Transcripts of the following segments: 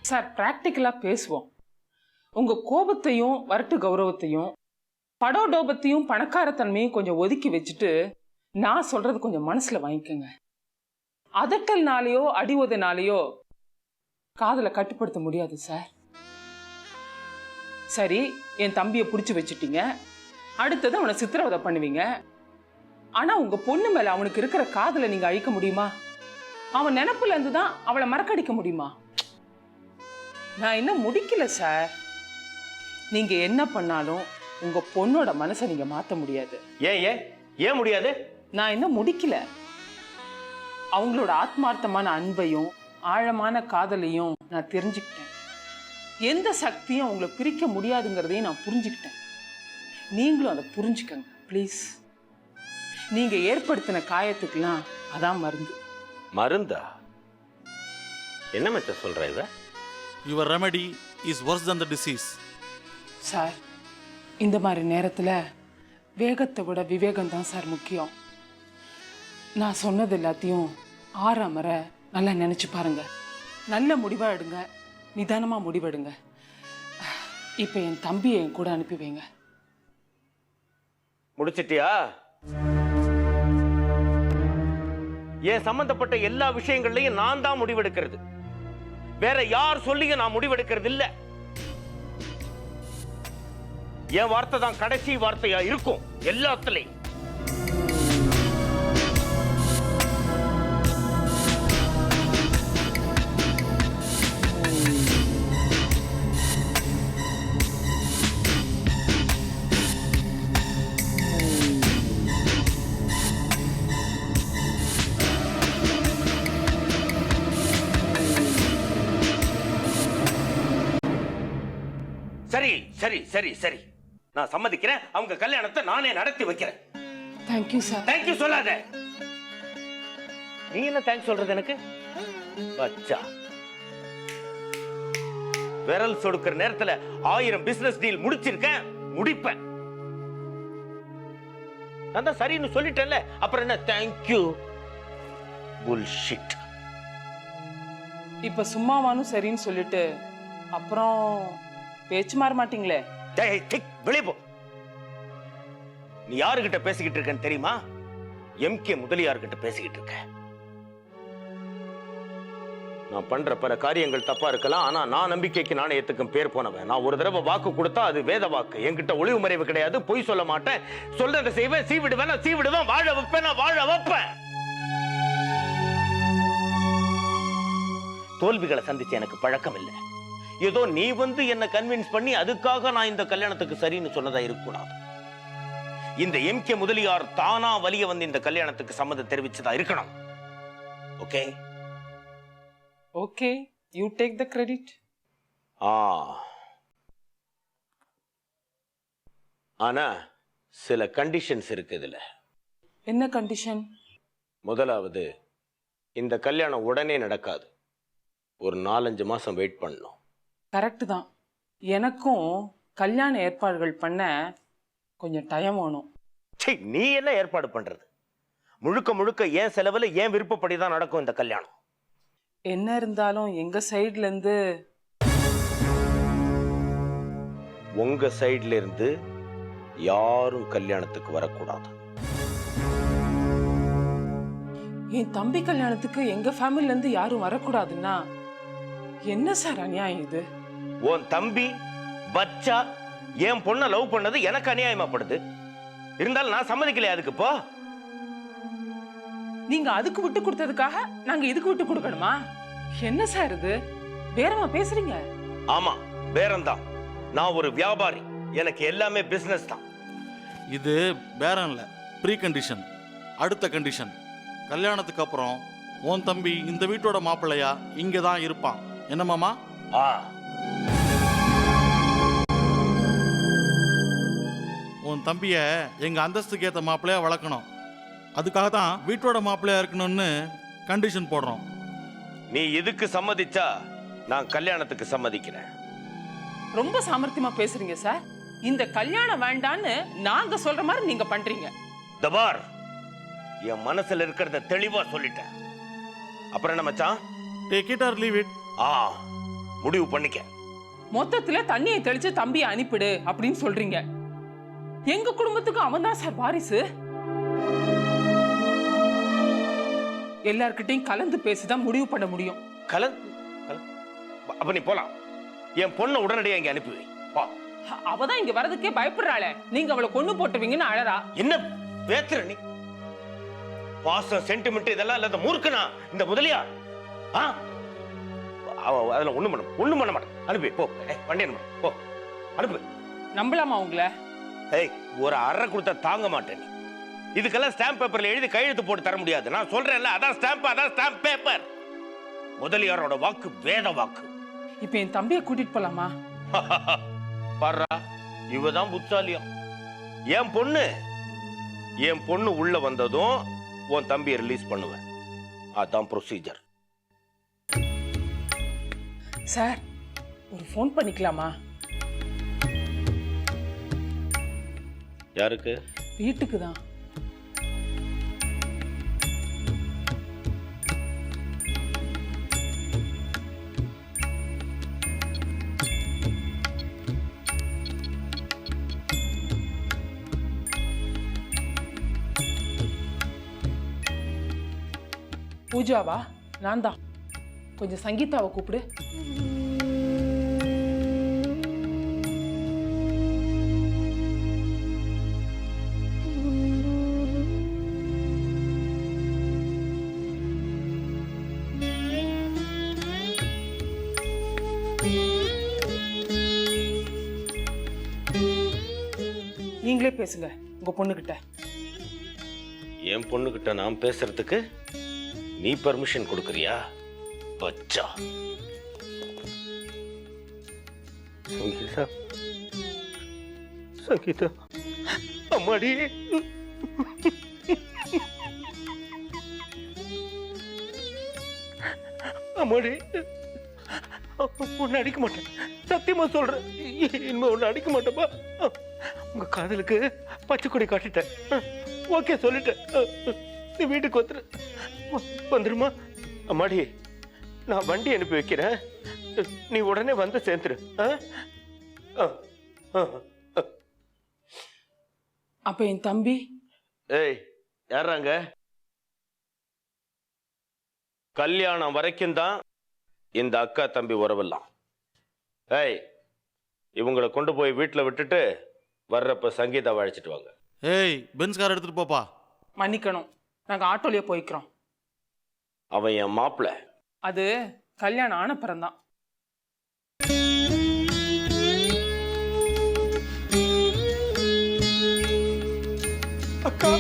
Sir பிராக்டிக்கலா பேசுவோம். உங்க கோபத்தையும் வரட்டு கௌரவத்தையும் படோடோபத்தையும் பணக்காரத்தன்மையும் கொஞ்சம் ஒதுக்கி வச்சுட்டு நான் சொல்றது கொஞ்சம் மனசுல வாங்கிக்கோங்க. அதட்டல்னாலேயோ அடி உதைனாலேயோ காதலை கட்டுப்படுத்த முடியாது சார். சரி, என் தம்பியை பிடிச்சி வச்சுட்டீங்க, அடுத்தது அவனை சித்திரவதை பண்ணுவீங்க. ஆனா உங்க பொண்ணு மேல அவனுக்கு இருக்கிற காதலை நீங்க அழிக்க முடியுமா? அவன் நினைப்புல இருந்து தான் அவளை மறக்கடிக்க முடியுமா? நான் இன்னும் முடிக்கல சார். நீங்க என்ன பண்ணாலும் உங்க பொண்ணோட மனசை நீங்க மாத்த முடியாது. ஏன் முடியாது? நான் இன்னும் முடிக்கல. அவங்களோட ஆத்மார்த்தமான அன்பையும் ஆழமான காதலையும் நான் தெரிஞ்சுக்கிட்டேன். எந்த சக்தியும் அவங்களை பிரிக்க முடியாதுங்கிறதையும் நான் புரிஞ்சுக்கிட்டேன். நீங்களும் அதை புரிஞ்சுக்கங்க ப்ளீஸ். நீங்க ஏற்படுத்தின காயத்துக்கெல்லாம் அதான் மருந்து. மருந்தா? என்ன மச்ச சொல்ற இத? Your remedy is worse than the disease. Sir, இந்த மாதிரி நேரத்துல வேகத்தை விட விவேகம் தான் சார் முக்கியம். நான் சொன்னது எல்லாத்தையும் ஆறாமற நல்லா நினைச்சு பாருங்க. நல்ல முடிவா எடுங்க, நிதானமா முடிவெடுங்க. இப்ப என் தம்பியை என் கூட அனுப்பி வைங்க. முடிச்சிட்டியா? என் சம்பந்தப்பட்ட எல்லா விஷயங்கள்லயும் நான் தான் முடிவெடுக்கிறது. வேற யார் சொல்லியும் நான் முடிவெடுக்கிறது இல்ல. என் வார்த்தை தான் கடைசி வார்த்தையா இருக்கும் எல்லாத்துலயும். சரி சரி சரி சரி, நான் சம்மதிக்கிறேன். அவங்க கல்யாணத்தை நானே நடத்தி வைக்கிறேன். Thank you sir. தேங்க்யூ சொல்லாத. நீ என்ன தேங்க்ஸ் சொல்றது எனக்கு? பச்சா, விரல் சொடுக்கிற நேரத்துல 1000 பிசினஸ் டீல் முடிச்சிருக்கேன், முடிப்பேன். நான் தான் சரின்னு சொல்லிட்டேன்ல, அப்புறம் என்ன தேங்க்யூ? புல்ஷிட். இப்ப சும்மாவானும் சரின்னு சொல்லிட்டு அப்புறம் பேச்சு மாற மாட்டீங்களே? வெளியே போ. நீ யாருகிட்ட பேசிக்கிட்டு இருக்கன்னு தெரியுமா? எம்கே முதலியார்கிட்ட பேசிக்கிட்டு இருக்க. நான் பண்ற பல காரியங்கள் தப்பா இருக்கலாம், ஆனா நான் நம்பிக்கைக்கு நாணயத்துக்கும் பேர் போனவன். நான் ஒரு தடவை வாக்கு கொடுத்தா அது வேத வாக்கு. என்கிட்ட ஒளிவு மறைவு கிடையாது, பொய் சொல்ல மாட்டேன். சொல்றதை செய்வேன், சீவிடுவேன், சீவிடுவேன், வாழ வைப்பேன், நான் வாழ வைப்பேன். தோல்விகளை சந்திச்சு எனக்கு பழக்கம் இல்லை. ஏதோ நீ வந்து என்ன கன்வின்ஸ் பண்ணி அதுக்காக நான் இந்த கல்யாணத்துக்கு சரின்னு சொன்னதா இருக்கக்கூடாது. இந்த எம்கே முதலியார் தானா வலிய வந்து இந்த கல்யாணத்துக்கு சம்மதம் தெரிவிச்சதா இருக்கணும். Okay? Okay, you take the credit. ஆனா சில கண்டிஷன்ஸ் இருக்கு இதுல. என்ன கண்டிஷன்? முதலாவது, இந்த கல்யாணம் உடனே நடக்காது. ஒரு 4-5 மாசம் வெயிட் பண்ணணும். கரெக்ட் தான். எனக்கும் கல்யாண ஏற்பாடுகள் பண்ண கொஞ்சம் டைம் வேணும். நீ என்ன ஏற்பாடு பண்றது? முழுக்க முழுக்க ஏன் செலவுல ஏன் விருப்பப்படி தான் நடக்கும் இந்த கல்யாணம். என்ன இருந்தாலும் எங்க சைடுல இருந்து, உங்க சைடுல இருந்து யாரும் கல்யாணத்துக்கு வரக்கூடாது. என் தம்பி கல்யாணத்துக்கு எங்க ஃபேமிலில இருந்து யாரும் வரக்கூடாதுன்னா என்ன சார் அநியாயம் இது? உன் தம்பி பச்சா என் பொண்ணை லவ் பண்ணது எனக்கு அநியாயமாப்படுது. இருந்தாலும் நான் சம்மதிக்கலையா அதுக்கு? இப்போ நீங்க அதுக்கு விட்டு கொடுத்ததுக்காக நாங்க இதுக்கு விட்டு கொடுக்கணுமா? என்ன சார் இது? பேரமா பேசுறீங்க? ஆமா, பேரம் தான். நான் ஒரு வியாபாரி, எனக்கு எல்லாமே பிசினஸ் தான். இது பேரம் இல்ல, ப்ரீ கண்டிஷன். அடுத்த கண்டிஷன், கல்யாணத்துக்கு அப்புறம் உன் தம்பி இந்த வீட்டோட மாப்பிள்ளையா இங்க தான் இருப்பான். என்ன மாமா? உன் தம்பிய எங்க அந்தஸ்துக்கு ஏத்த மாப்பிள்ளையா வளர்க்கணும். அதுக்காக தான் வீட்டோட மாப்பிள்ளையா இருக்கணும்னு கண்டிஷன் போடுறோம். நீ இதுக்கு சம்மதிச்சா நான் கல்யாணத்துக்கு சம்மதிக்கிறேன். ரொம்ப சாமர்த்தியமா பேசுறீங்க சார். இந்த கல்யாணம் வேண்டான்னு நாங்க சொல்ற மாதிரி நீங்க பண்றீங்க. தபார், என் மனசுல இருக்கிறத தெளிவா சொல்லிட்டேன். அப்புறம் என்ன மச்சான்? Take it or leave it. முடிவு பண்ணிக்க. மொத்தத்துல தண்ணியை தெளிச்சு தம்பியை அனுப்பிடு அப்படின்னு சொல்றீங்க. எங்க குடும்பத்துக்கு அவன் தான் சார் வாரிசு. எல்லார்கிட்டையும் கலந்து பேசிதான் முடிவு பண்ண முடியும். அப்ப நீ போலாம். என் பொண்ணை உடனடியாக இங்க அனுப்பி வை. அவதான் இங்க வரதுக்கே பயப்படுறாளே. நீங்க அவளை கொண்டு போட்டுவீங்கன்னு அழறா. என்ன பேசுற நீ? பாசம் சென்டிமெண்ட் இதெல்லாம் இல்லாத மூர்க்கனா இந்த முதலியார். அதெல்லாம் ஒண்ணும் பண்ண மாட்டேன். அனுப்பி போ. வண்டி அனுப்பு போ. அனுப்பு. நம்பலாமா உங்களை? ஒரு அரை கொடுத்தா தாங்க மாட்டேன். நீ இதுக்கெல்லாம் ஸ்டாம்ப் பேப்பர்ல எழுதி கையெழுத்து போட்டு தர முடியாது. நான் சொல்றேன்ல, அதான் ஸ்டாம்ப், அதான் ஸ்டாம்ப் பேப்பர். முதலியாரோட வாக்கு வேத வாக்கு. இப்ப என் தம்பியை கூட்டிட்டு போலாமா? பாரா, இவதான் புத்தாலியம். என் பொண்ணு உள்ள வந்ததும் உன் தம்பியை ரிலீஸ் பண்ணுவேன். அதான் ப்ரொசீஜர். சார், ஒரு ஃபோன் பண்ணிக்கலாமா? யாருக்கு? வீட்டுக்கு தான். பூஜாவா? நான் தான். கொஞ்சம் சங்கீதாவை கூப்பிடு. நீங்களே பேசுங்க உங்க பொண்ணுகிட்ட. என் பொண்ணுகிட்ட நான் பேசுறதுக்கு நீ பர்மிஷன் கொடுக்கறியா? பச்சா சங்கீதா அம்மாடி, அம்மாடி, உன்னை அடிக்க மாட்டேன். சத்தியமா சொல்றேன், இனிமே உன்னை அடிக்க மாட்டேப்பா. உங்க காதலுக்கு பச்சை கொடி காட்டிட்டேன். ஓகே சொல்லிட்டேன். நீ வீட்டுக்கு வந்துருமா? அம்மாடி, நான் வண்டி அனுப்பி வைக்கிறேன். நீ உடனே வந்து சேர்ந்துரு. அப்ப என் தம்பி? ஏய், யாராங்க? கல்யாணம் வரைக்கும் தான் இந்த அக்கா தம்பி உறவெல்லாம். ஏய், இவங்களை கொண்டு போய் வீட்டில் விட்டுட்டு வர்றப்ப சங்கீதா அழைச்சிட்டு வாங்க. ஏய், பென்ஸ் கார் எடுத்துட்டு போப்பா. மன்னிக்கணும், நாங்க ஆட்டோலயே போய்க்கிறோம். அவன் என் மாப்பிள்ள. அது கல்யாணம் ஆன பிறந்தான். அக்கா,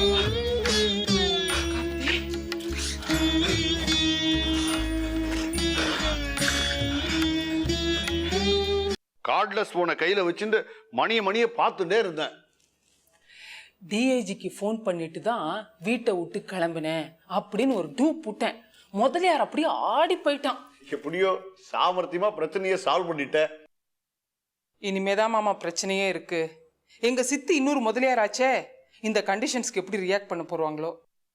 கார்ட்லெஸ் போன கையில வச்சுட்டு மணியை பார்த்துட்டே இருந்தேன். டிஐஜிக்கு ஃபோன் பண்ணிட்டு தான் வீட்டை விட்டு கிளம்பினேன் அப்படின்னு ஒரு டூப் புட்டேன். முதலியார் அப்படியே ஆடி போயிட்டான். எப்படியோ சாமர்த்தியமா பிரச்சனையை சால்வ் பண்ணிட்ட. இனிமேதான் மாமா பிரச்சனையே இருக்கு. எங்க சித்தி இன்னொரு முதலியாராச்சே, இந்த கண்டிஷன்ஸ்க்கு எப்படி ரியாக்ட் பண்ண போறாங்களோ.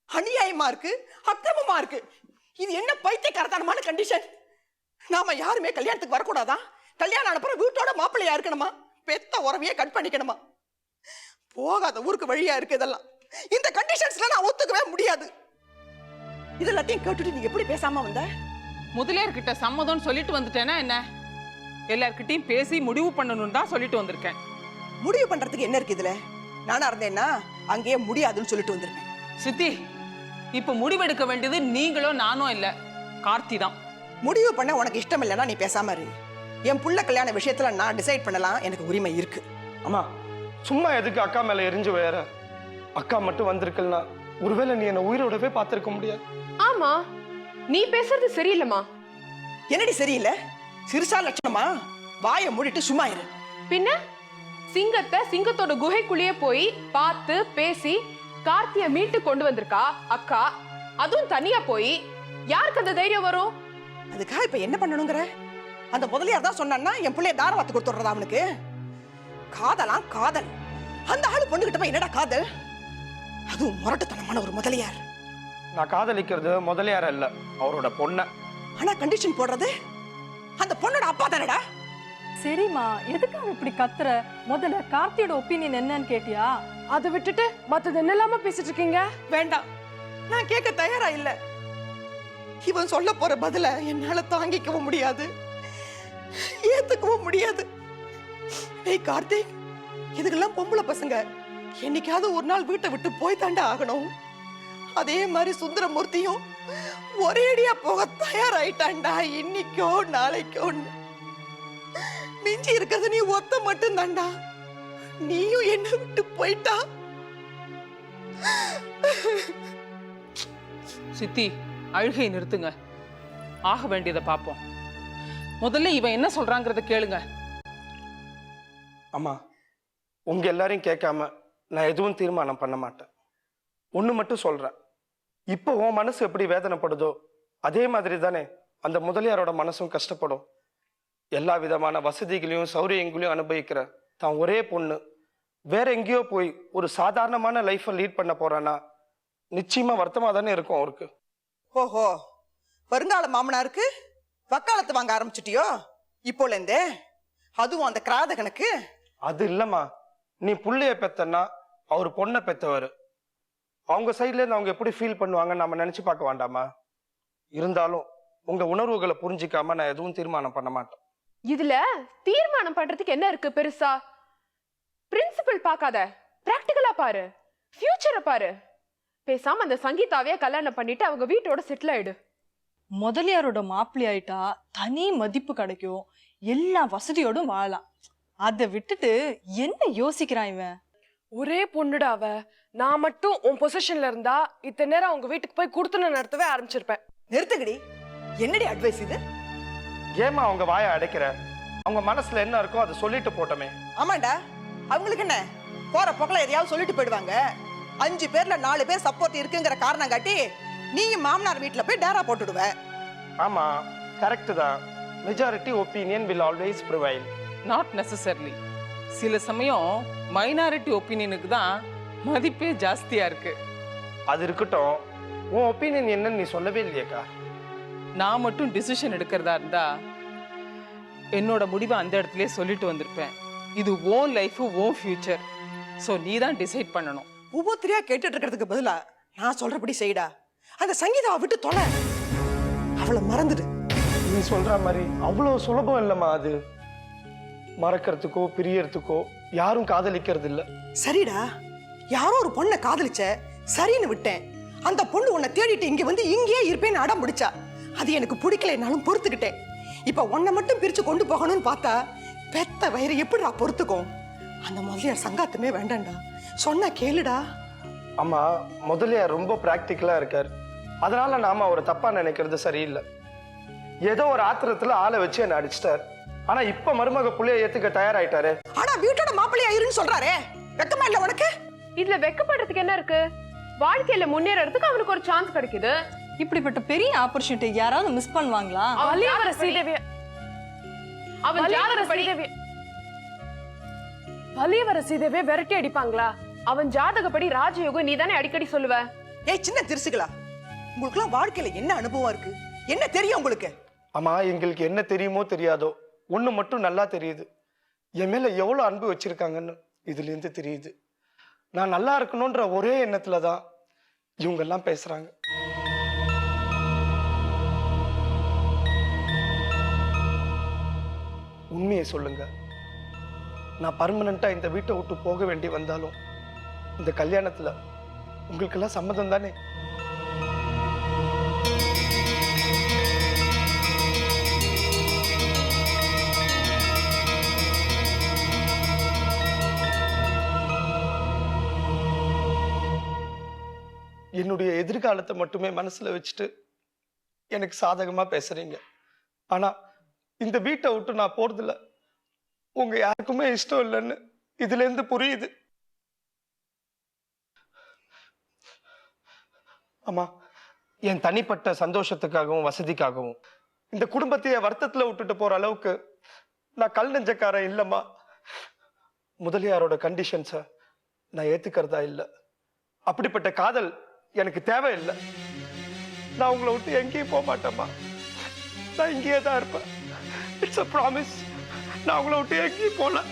அநியாயமா இருக்கு, அக்கிரமமா இருக்கு. இது என்ன பைத்தியக்காரத்தனமான கண்டிஷன்? நாம யாருமே கல்யாணத்துக்கு வரக்கூடாதா? கல்யாணம் அனுப்புற வீட்டோட மாப்பிள்ளையா இருக்கணுமா? பெத்த உறவையே கட் பண்ணிக்கணுமா? போகாத ஊருக்கு வழியா இருக்கு இதெல்லாம். இந்த கண்டிஷன்ஸ்ல நான் ஒத்துக்கவே முடியாது. இதெல்லாத்தையும் கேட்டுட்டு நீ எப்படி பேசாம வந்த? முதலியார்கிட்ட சம்மதம்னு சொல்லிட்டு வந்துட்டேன்னா என்ன? எல்லார்கிட்டையும் பேசி முடிவு பண்ணணும்னு தான் சொல்லிட்டு வந்திருக்கேன். முடிவு பண்றதுக்கு என்ன இருக்கு இதுல? நானா இருந்தேன்னா அங்கேயே முடியாதுன்னு சொல்லிட்டு வந்திருக்கேன். சித்தி, இப்ப முடிவெடுக்க வேண்டியது நீங்களோ நானோ இல்ல, கார்த்தி தான். முடிவு பண்ண உனக்கு இஷ்டம் இல்லைன்னா நீ பேசாம இரு. என் புள்ள கல்யாண விஷயத்துல நான் டிசைட் பண்ணலாம், எனக்கு உரிமை இருக்கு. அம்மா, சும்மா எதுக்கு அக்கா மேல எரிஞ்சு வேற? அக்கா மட்டும் வந்திருக்கலனா ஒருவேளை நீ என்ன உயிரோடவே பார்த்திருக்க முடியாது. ஆமா, நீ பேசுறது சரியில்லைமா. என்னடி சரியில்லை? சிறுசா லட்சணமா? வாயை மூடிட்டு சும்மா இரு. பின்ன சிங்கத்தை சிங்கத்தோட குகைக்குள்ளேயே போய் பார்த்து பேசி கார்த்திய மீட்டு கொண்டு வந்திருக்கா அக்கா. அதுவும் தனியா போய். யாருக்கு அந்த தைரியம் வரும்? அதுக்காக இப்ப என்ன பண்ணணுங்கிற? அந்த முதலியார் தான் சொன்னான்னா என் பிள்ளைய தாரவாத்து கொடுத்துடுறதா அவனுக்கு? காதலாம் காதல். அந்த ஆளு பொண்ணுகிட்ட போய் என்னடா காதல்? அதுவும் முரட்டுத்தனமான ஒரு முதலியார். நான் காதலிக்கிறது முதலியார இல்ல, அவரோட பொண்ண. ஆனா கண்டிஷன் போடுறது அந்த பொண்ணோட அப்பா தானடா. சரிம்மா, எதுக்காக இப்படி கத்துற? முதல்ல கார்த்தியோட ஒப்பீனியன் என்னன்னு கேட்டியா? அதை விட்டுட்டு மத்தது என்னெல்லாம பேசிட்டு இருக்கீங்க? வேண்டாம், நான் கேட்க தயாரா இல்ல. இவன் சொல்ல போற பதில என்னால தாங்கிக்கவும் முடியாது, ஏத்துக்கவும் முடியாது. ஏய் கார்த்திக், இதுக்கெல்லாம் பொம்பளை பசங்க என்னைக்காவது ஒரு நாள் வீட்டை விட்டு போய் தாண்டா ஆகணும். அதே மாதிரி சுந்தரமூர்த்தியும் ஒரேடியா போக தயாராயிட்டான்டா, இன்னைக்கோ நாளைக்கோ. மிஞ்சி இருக்கிறது நீ ஒத்த மட்டும் தாண்டா. நீயும் என்ன விட்டு போயிட்டா. சித்தி, அழுகை நிறுத்துங்க. ஆக வேண்டியதை பார்ப்போம். முதல்ல இவன் என்ன சொல்றாங்கிறத கேளுங்க. அம்மா, உங்க எல்லாரையும் கேட்காம நான் எதுவும் தீர்மானம் பண்ண மாட்டேன். ஒண்ணு மட்டும் சொல்றேன், இப்போ உன் மனசு எப்படி வேதனைப்படுதோ அதே மாதிரி தானே அந்த முதலியாரோட மனசும் கஷ்டப்படும். எல்லா விதமான வசதிகளையும் சௌரியங்களையும் அனுபவிக்கிற தான் ஒரே பொண்ணு வேற எங்கேயோ போய் ஒரு சாதாரணமான லைஃப்பை லீட் பண்ண போறான்னா நிச்சயமா வருத்தமா தானே இருக்கும் அவருக்கு. ஓஹோ, வருங்கால மாமனாருக்கு வக்காலத்து வாங்க ஆரம்பிச்சிட்டியோ இப்போல இருந்தே? அதுவும் அந்த கிராதகனுக்கு? அது இல்லம்மா, நீ புள்ளைய பெத்தன்னா அவர் பொண்ணை பெத்தவர். அவங்க சைட்ல இருந்து அவங்க எப்படி ஃபீல் பண்ணுவாங்க நம்ம நினைச்சு பார்க்க வேண்டாமா? இருந்தாலும் உங்க உணர்வுகளை புரிஞ்சிக்காம நான் எதுவும் தீர்மானம் பண்ண மாட்டேன். இதுல தீர்மானம் பண்றதுக்கு என்ன இருக்கு பெருசா? பிரின்சிபல் பார்க்காத, பிராக்டிகலா பாரு, ஃபியூச்சரை பாரு. பேசாம அந்த சங்கீதாவே கல்யாணம் பண்ணிட்டு அவங்க வீட்டோட செட்டில் ஆயிடு. முதலியாரோட மாப்பிள்ளை ஆயிட்டா தனி மதிப்பு கிடைக்கும், எல்லா வசதியோடும் வாழலாம். அதை விட்டுட்டு என்ன யோசிக்கிறான் இவன்? ஒரே பொண்ணுடா அவ. நான் மட்டும் உன் பொசிஷன்ல இருந்தா இத்தனை நேரம் அவங்க வீட்டுக்கு போய் குடுத்துன நடத்தவே ஆரம்பிச்சிருப்பேன். நிறுத்துக்கடி, என்னடி அட்வைஸ் இது? ஏமா அவங்க வாயை அடைக்கிற? அவங்க மனசுல என்ன இருக்கோ அதை சொல்லிட்டு போட்டோமே. ஆமாண்டா, அவங்களுக்கு என்ன, போற போக்கல எதையாவது சொல்லிட்டு போயிடுவாங்க. 5 பேர்ல 4 பேர் சப்போர்ட் இருக்குங்கிற காரணம் காட்டி நீயும் மாமனார் வீட்டுல போய் டேரா போட்டுடுவ. ஆமா, கரெக்ட் தான். Majority opinion will always prevail. Not necessarily. சில சமயம் மைனாரிட்டி ஒப்பீனியனுக்கு தான் மதிப்பே ஜாஸ்தியா இருக்கு. அது இருக்கட்டும், உன் ஒப்பீனியன் என்னன்னு நீ சொல்லவே இல்லையேக்கா. நான் மட்டும் டிசிஷன் எடுக்கிறதா இருந்தா என்னோட முடிவை அந்த இடத்துலயே சொல்லிட்டு வந்திருப்பேன். இது own life, own future. So நீ தான் டிசைட் பண்ணணும். ஒவ்வொருத்தரையா கேட்டுட்டு இருக்கிறதுக்கு பதிலா நான் சொல்றபடி செய்டா. அந்த சங்கீதாவை விட்டு தொலை, அவளை மறந்துடு. நீ சொல்ற மாதிரி அவ்வளவு சுலபம் இல்லம்மா. அது மறக்கிறதுக்கோ பிரியறதுக்கோ யாரும் காதலிக்கிறது இல்ல. சரிடா, யாரோ ஒரு பொண்ணை காதலிச்ச, சரின்னு விட்டேன். அந்த பொண்ணு உன்னை தேடிட்டு இங்க வந்து இங்கேயே இருப்பேன்னு அடம் பிடிச்சா. அது எனக்கு பிடிக்கலைனாலும் பொறுத்துக்கிட்டேன். இப்ப உன்னை மட்டும் பிரிச்சு கொண்டு போகணும்னு பார்த்தா பெத்த வயிறு எப்படிடா பொறுத்துக்கும்? அந்த முதலியார் சங்காத்தமே வேண்டாம்டா, சொன்னா கேளுடா. ஆமா, முதலியார் ரொம்ப பிராக்டிக்கலா இருக்கார். அதனால நாம அவரை தப்பா நினைக்கிறது சரியில்லை. ஏதோ ஒரு ஆத்திரத்துல ஆளை வச்சு என்ன அடிச்சிட்டார். ஆனா இப்ப மருமக புள்ளைய ஏத்துக்க தயாராயிட்டாரு. ஆனா வீட்டோட மாப்பிள்ளையா இருன்னு சொல்றாரே, வெக்கமா இல்ல உனக்கு? இதுல வெக்கப்படுறதுக்கு என்ன இருக்கு? வாழ்க்கையில முன்னேறதுக்கு அவனுக்கு ஒரு சான்ஸ் கிடைக்குது. இப்படிப்பட்ட பெரிய ஆப்பர்ச்சுனிட்டி யாராவது மிஸ் பண்ணுவாங்களா? வலியவர சீதேவி, அவன் ஜாதகப்படி வலியவர சீதேவியை விரட்டி அடிப்பாங்களா? அவன் ஜாதகப்படி ராஜயோகம் நீ தானே அடிக்கடி சொல்லுவ. ஏய் சின்ன திருசுகளா, உங்களுக்குலாம் வாழ்க்கையில என்ன அனுபவம் இருக்கு, என்ன தெரியும் உங்களுக்கு? ஆமா, எங்களுக்கு என்ன தெரியுமோ தெரியாதோ ஒண்ணு மட்டும் நல்லா தெரியுது. என் மேல எவ்வளவு அன்பு வச்சிருக்காங்கன்னு இதுல இருந்து தெரியுது. நான் நல்லா இருக்கணும்ன்ற ஒரே எண்ணத்துலதான் இவங்க எல்லாம் பேசுறாங்க. உண்மையை சொல்லுங்க, நான் பர்மனண்டா இந்த வீட்டை விட்டு போக வேண்டி வந்தாலும் இந்த கல்யாணத்துல உங்களுக்கெல்லாம் சம்மதம் தானே? என்னுடைய எதிர்காலத்தை மட்டுமே மனசுல வச்சுட்டு எனக்கு சாதகமா பேசுறீங்க. ஆனா இந்த வீட்டை விட்டு நான் போறதில்ல, உங்க யாருக்குமே இஷ்டம் இல்லைன்னு இதுல இருந்து புரியுது. ஆமா, என் தனிப்பட்ட சந்தோஷத்துக்காகவும் வசதிக்காகவும் இந்த குடும்பத்தையே வருத்தத்துல விட்டுட்டு போற அளவுக்கு நான் கல் நெஞ்சக்காரன் இல்லம்மா. முதலியாரோட கண்டிஷன்ஸை நான் ஏத்துக்கிறதா இல்லை. அப்படிப்பட்ட காதல் எனக்கு தேவையில்லை. நான் உங்களை விட்டு எங்கேயும் போக மாட்டேம்மா. நான் இங்கேயே தான் இருப்பேன். It's a promise. நான் உங்களை விட்டு எங்கேயும் போல.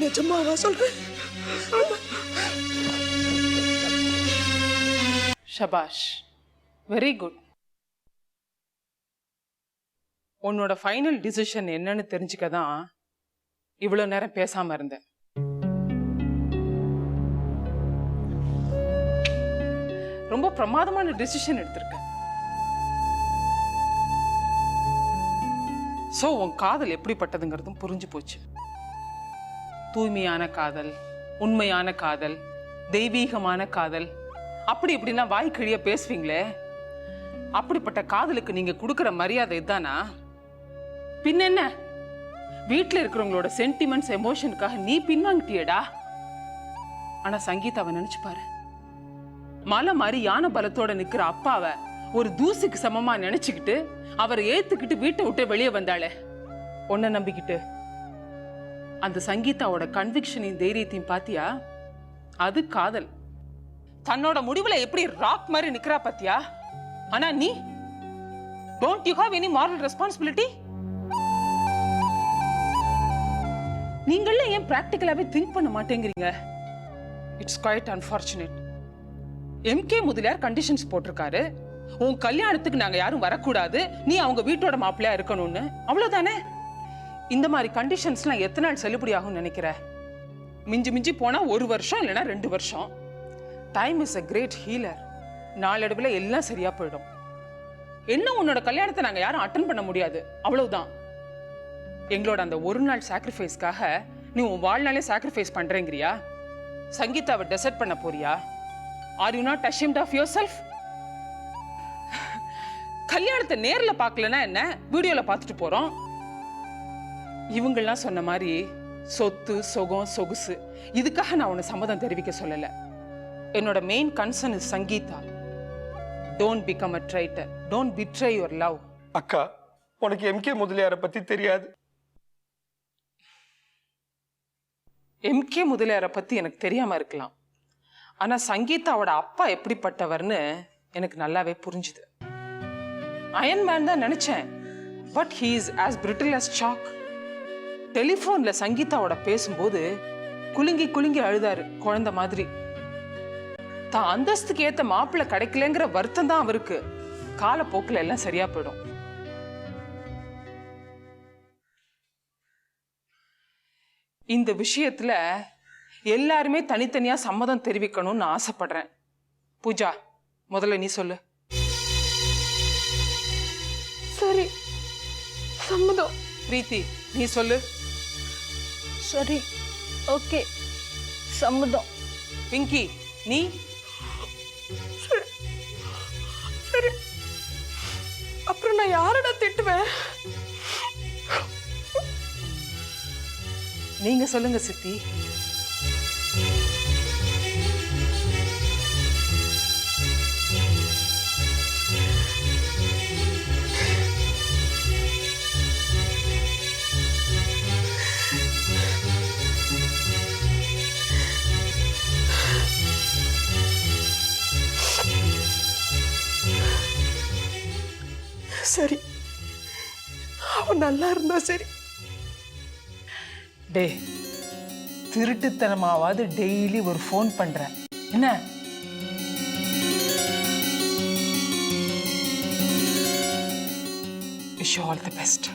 நிஜமாவா சொல்றேன்? Sabash, very good. உன்னோட ஃபைனல் டிசிஷன் என்னன்னு தெரிஞ்சுக்க தான் இவ்வளவு நேரம் பேசாம இருந்தேன். ரொம்ப பிரமாதமான டிசிஷன் எடுத்திருக்க. சோ உன் காதல் எப்படிப்பட்டதுங்கிறதும் புரிஞ்சு போச்சு. தூய்மையான காதல், உண்மையான காதல், தெய்வீகமான காதல், அப்படி இப்படின்னா வாய்க்கிழிய பேசுவீங்களே, அப்படிப்பட்ட காதலுக்கு நீங்க கொடுக்கிற மரியாதை இதுதானா? பின்ன என்ன, வீட்டுல இருக்கிறவங்களோட சென்டிமெண்ட்ஸ் எமோஷனுக்காக நீ பின்வாங்கிட்டியடா. ஆனா சங்கீதாவை நினைச்சு பாரு, மலை மாதிரி யானை பலத்தோட நிக்கிற அப்பாவை ஒரு தூசிக்கு சமமா நினைச்சுக்கிட்டு அவரை ஏத்துக்கிட்டு வீட்டை விட்டு வெளியே வந்தாளே, உன்னை நம்பிக்கிட்டு. அந்த சங்கீதாவோட கன்விக்ஷனையும் தைரியத்தையும் பாத்தியா? அது காதல். தன்னோட முடிவுல எப்படி ராக் மாதிரி நிக்கிறா பாத்தியா? ஆனா நீ, don't you have any moral responsibility? நீங்கள ஏன் பிராக்டிகலாவே திங்க் பண்ண மாட்டேங்கிறீங்க? It's quite unfortunate. MK Mudaliar conditions போட்டிருக்காரு, உன் கல்யாணத்துக்கு நாங்க யாரும் வரக்கூடாது, நீ அவங்க வீட்டோட மாப்பிள்ளையா இருக்கணும்னு. அவ்வளவுதானே? இந்த மாதிரி கண்டிஷன்ஸ்லாம் எத்தனை நாள் செல்லுபடி ஆகும்னு நினைக்கிற? மிஞ்சி மிஞ்சி போனா 1 வருஷம் இல்லைன்னா 2 வருஷம். Time is a great healer. நாளடைவில் எல்லாம் சரியா போயிடும். என்ன உன்னோட கல்யாணத்தை நாங்க யாரும் அட்டன் பண்ண முடியாது, அவ்வளவுதான். எங்களோட அந்த ஒரு நாள் சாக்ரிஃபைஸ்க்காக நீ உன் வாழ்நாளே சாக்ரிஃபைஸ் பண்றேங்கிறியா? சங்கீதாவை டெசர்ட் பண்ண போறியா? Are you not ashamed of yourself? கல்யாணத்தை நேர்ல பார்க்கலனா என்ன, வீடியோல பார்த்துட்டு போறோம். இவங்கெல்லாம் சொன்ன மாதிரி சொத்து, சொகம், சொகுசு, இதுக்காக நான் உன்னை சம்மதம் தெரிவிக்க சொல்லல. என்னோட main concern is Sangeetha. Don't become a traitor. Don't betray your love. அக்கா, உனக்கு எம்கே முதலியாரை பத்தி தெரியாது. எம்கே முதலியாரை பத்தி எனக்கு தெரியாம இருக்கலாம், ஆனா சங்கீதாவோட அப்பா எப்படிப்பட்டவர்னு எனக்கு நல்லாவே புரிஞ்சுது. அயன்மேன் தான் நினைச்சேன், but he is as brittle as chalk. டெலிஃபோன்ல சங்கீதாவோட பேசும்போது குலுங்கி குலுங்கி அழுதாரு, குழந்தை மாதிரி. தான் அந்தஸ்துக்கு ஏத்த மாப்பிள்ளை கிடைக்கலங்கிற வருத்தம் தான் அவருக்கு. காலப்போக்கில் எல்லாம் சரியா போயிடும். இந்த விஷயத்துல எல்லாருமே தனித்தனியா சம்மதம் தெரிவிக்கணும்னு ஆசைப்படுறேன். பூஜா, முதல்ல நீ சொல்லு. சரி, சம்மதம். பிரீத்தி, நீ சொல்லு. சரி, ஓகே, சம்மதம். பிங்கி, நீ? சரி, அப்புறம் நான் யாரடா திட்டுவேன்? நீங்க சொல்லுங்க சித்தி. சரி, அவன் நல்லா இருந்தா சரி. டே, திருட்டுத்தனமாவது டெய்லி ஒரு ஃபோன் பண்றேன் என்ன? Wish you all the best.